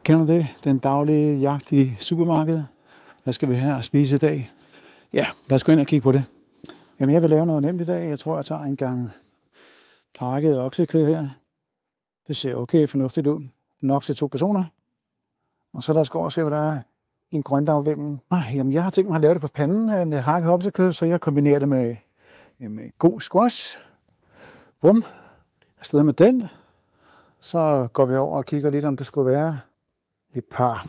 Kender det? Den daglige jagt i supermarkedet. Hvad skal vi have at spise i dag? Ja, lad os gå ind og kigge på det. Jamen, jeg vil lave noget nemt i dag. Jeg tror, jeg tager en gang pakket oksekød her. Det ser okay fornuftigt ud. Nok til 2 personer. Og så lad os gå og se, hvad der er i en grøntafvæmning. Jamen, jeg har tænkt mig at lave det på panden. Jeg hakket oksekød, så jeg kombinerer det med god squash. Bum. Afsted med den. Så går vi over og kigger lidt, om det skulle være et par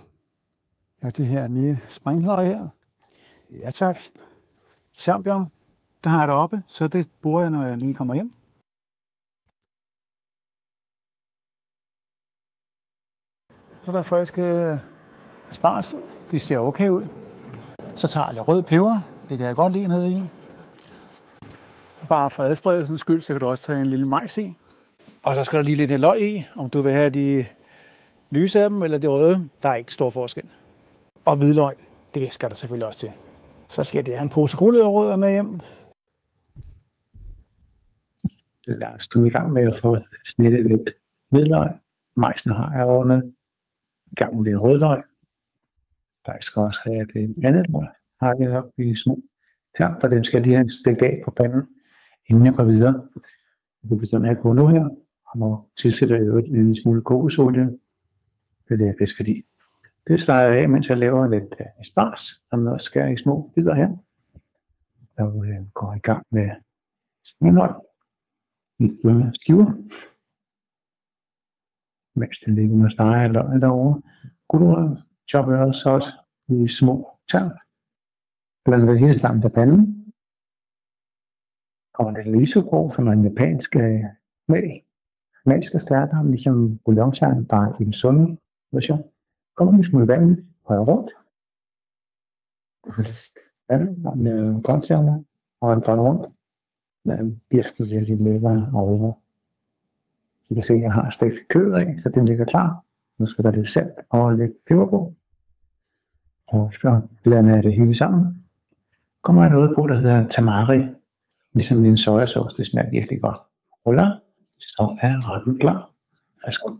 af de her nye springløg her. Ja tak. Champignon, der har jeg deroppe, så det bruger jeg, når jeg lige kommer hjem. Så der er friske asparges. De ser okay ud. Så tager jeg rød peber. Det kan jeg godt lide nede i. Bare for adspredelsens skyld, så kan du også tage en lille majs i. Og så skal der lige lidt løg i, om du vil have de lyse af dem eller de røde. Der er ikke stor forskel. Og hvidløg, det skal der selvfølgelig også til. Så skal det have en pose gulerødder med hjem. Lad os komme i gang med at få snittet lidt hvidløg. Majsen har jeg ordnet. I gang med lidt rødløg. Der skal også have det andet løg. Har jeg op i små tær, for den skal lige have stikket af på panden, inden jeg går videre. Jeg kan bestemme, at jeg går nu her, og tilsætter jeg en lille smule kokosolie. Det er det, jeg fisker i. Det steger jeg af, mens jeg laver lidt asparges, som jeg også skærer i små bidder her. Og går i gang med springløg. Lidt skiver. Mens det ligger med steger løg derovre. Gulerødder chopper jeg også i små tær. Blander det hele sammen på panden. Kommer det lysegrå, som er en japansk mælk. Mælk skal starte ham, ligesom bouillonsagen, der er i den sunde version. Kommer en smule vand, rører rundt. Vand, grøntsagerne, og den grønne rundt. Bjærsken bliver lidt lækker og over. Så kan se, at jeg har stegt kød af, så den ligger klar. Nu skal der lidt salt og lidt peber på. Og så blander jeg det hele sammen. Kommer der noget på, der hedder tamari. Ligesom en sojasauce, det smager virkelig godt. Ruller, så er retten klar. Værsgo.